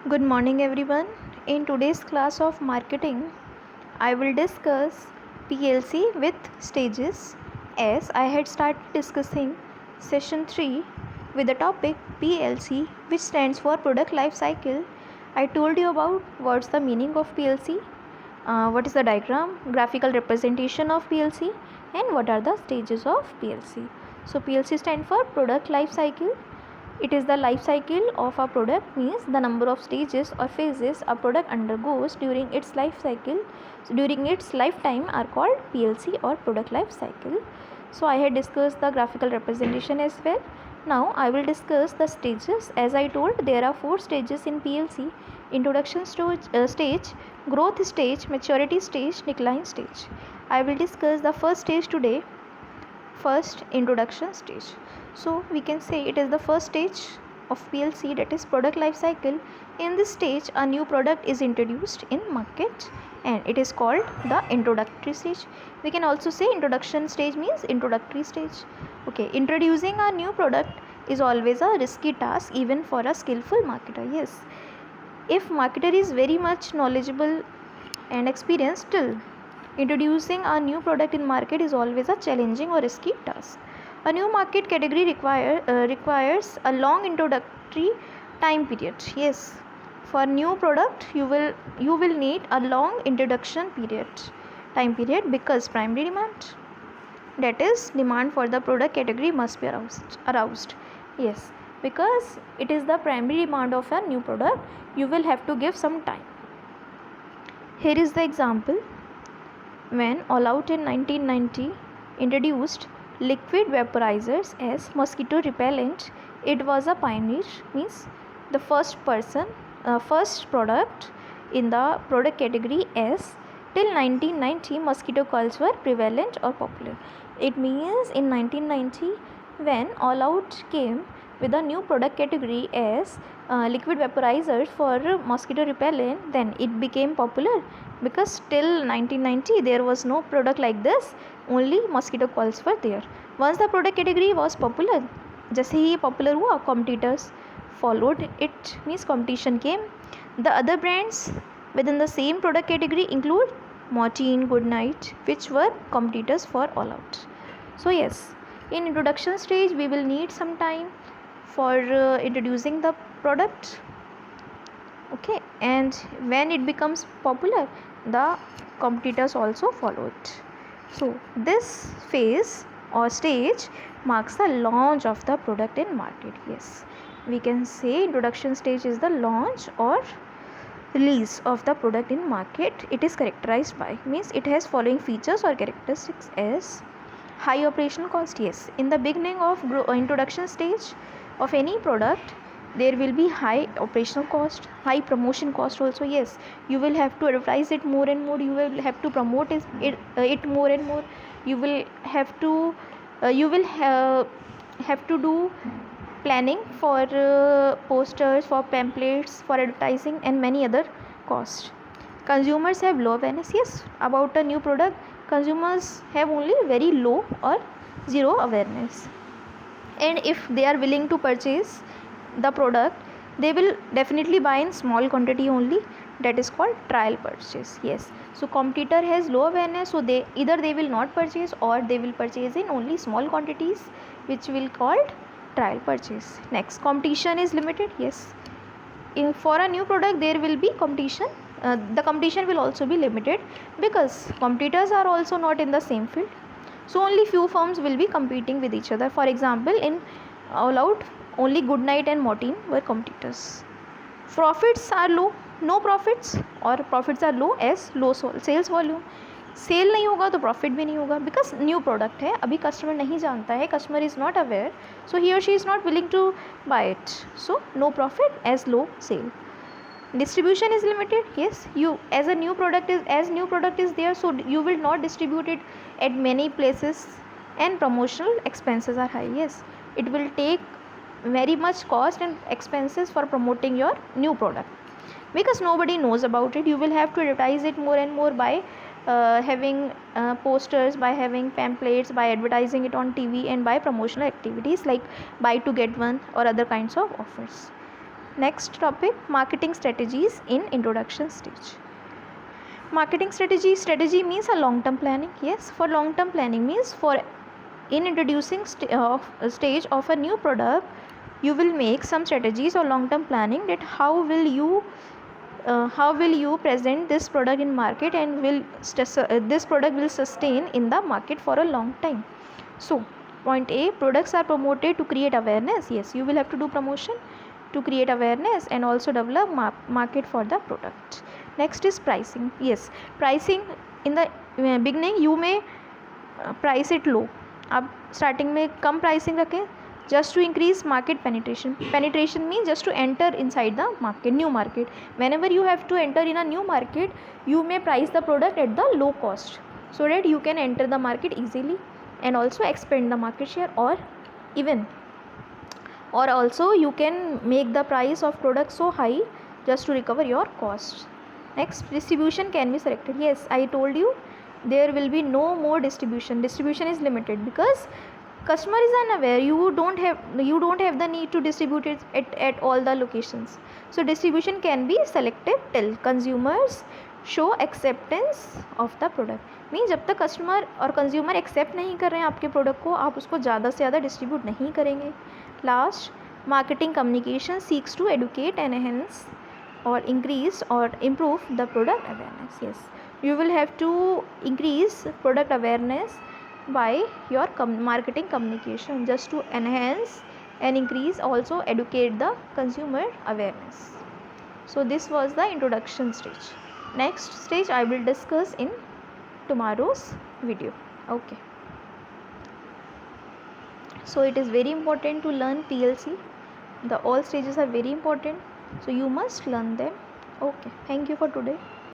Good morning, everyone. In today's class of marketing, I will discuss PLC with stages, as I had started discussing session 3 with the topic PLC, which stands for product life cycle. I told you about what's the meaning of PLC, what is the diagram, graphical representation of PLC, and what are the stages of PLC. So PLC stands for product life cycle. It is the life cycle of a product, means the number of stages or phases a product undergoes during its life cycle. So during its lifetime are called PLC or product life cycle. So I had discussed the graphical representation as well. Now I will discuss the stages. As I told, there are 4 stages in PLC: introduction stage, growth stage, maturity stage, decline stage. I will discuss the first stage today. First, introduction stage. So we can say it is the first stage of PLC, that is product life cycle. In this stage a new product is introduced in market and it is called the introductory stage. We can also say introduction stage means introductory stage. Okay, introducing a new product is always a risky task even for a skillful marketer. Yes, if marketer is very much knowledgeable and experienced, still introducing a new product in market is always a challenging or risky task. A new market category requires a long introductory time period. Yes, for new product you will need a long introduction time period, because primary demand, that is demand for the product category, must be aroused. Yes, because it is the primary demand of a new product, you will have to give some time. Here is the example. When All Out in 1990 introduced liquid vaporizers as mosquito repellent, it was a pioneer, means the first product in the product category, as till 1990 mosquito coils were prevalent or popular. It means in 1990 when All Out came with a new product category as liquid vaporizers for mosquito repellent, then it became popular, because till 1990 there was no product like this, only mosquito coils were there. Once the product category was popular, जैसे ही popular हुआ, competitors followed it, means competition came. The other brands within the same product category include Mortein, Goodnight, which were competitors for All Out. So yes, in introduction stage we will need some time for introducing the product. Okay, and when it becomes popular, the competitors also follow it. So this phase or stage marks the launch of the product in market. Yes, we can say introduction stage is the launch or release of the product in market. It is characterized by, means it has following features or characteristics as high operational cost. Yes, in the beginning of introduction stage of any product, there will be high operational cost, high promotion cost also. Yes, you will have to advertise it more and more, you will have to promote it more and more, you will have to have to do planning for posters, for pamphlets, for advertising, and many other costs. Consumers have low awareness. Yes, about a new product, consumers have only very low or zero awareness, and if they are willing to purchase the product, they will definitely buy in small quantity only, that is called trial purchase. Yes, so competitor has low awareness, so they will not purchase, or they will purchase in only small quantities, which will called trial purchase. Next, competition is limited. Yes, for a new product there will be competition. The competition will also be limited, because competitors are also not in the same field, so only few firms will be competing with each other. For example, in All Out, only Goodnight and Mortein were competitors. Profits are low, no profits, or profits are low as low sales volume. Sale नहीं होगा तो profit भी नहीं होगा, because new product है, अभी customer नहीं जानता है, customer is not aware, so he और she is not willing to buy it, so no profit as low sale. Distribution is limited. Yes, you as new product is there, so you will not distribute it at many places, and promotional expenses are high. Yes, it will take very much cost and expenses for promoting your new product, because nobody knows about it. You will have to advertise it more and more by having posters, by having pamphlets, by advertising it on TV, and by promotional activities like buy to get one or other kinds of offers. Next topic, marketing strategies in introduction stage. Marketing strategy means a long term planning. Yes, for long term planning means for in introducing stage of a new product, you will make some strategies or long term planning that how will you present this product in market and this product will sustain in the market for a long time. So point A, products are promoted to create awareness. Yes, you will have to do promotion to create awareness and also develop market for the product. Next is pricing. Yes, pricing in the beginning you may price it low. आप starting में कम pricing रखें just to increase market penetration. Penetration means just to enter inside the market, new market. Whenever you have to enter in a new market, you may price the product at the low cost so that you can enter the market easily and also expand the market share, or also you can make the price of product so high just to recover your costs. Next, distribution can be selected. Yes, I told you there will be no more distribution is limited because customer is unaware. You don't have the need to distribute it at all the locations. So distribution can be selective till consumers show acceptance of the product. Means जब तक customer और consumer accept नहीं कर रहे हैं आपके product को, आप उसको ज़्यादा से ज़्यादा डिस्ट्रीब्यूट नहीं करेंगे. Last, marketing communication seeks to educate and enhance or increase or improve the product awareness. Yes, you will have to increase product awareness by your marketing communication just to enhance and increase, also educate the consumer awareness. So this was the introduction stage. Next stage I will discuss in tomorrow's video. Okay, so it is very important to learn PLC. The all stages are very important, so you must learn them. Okay, thank you for today.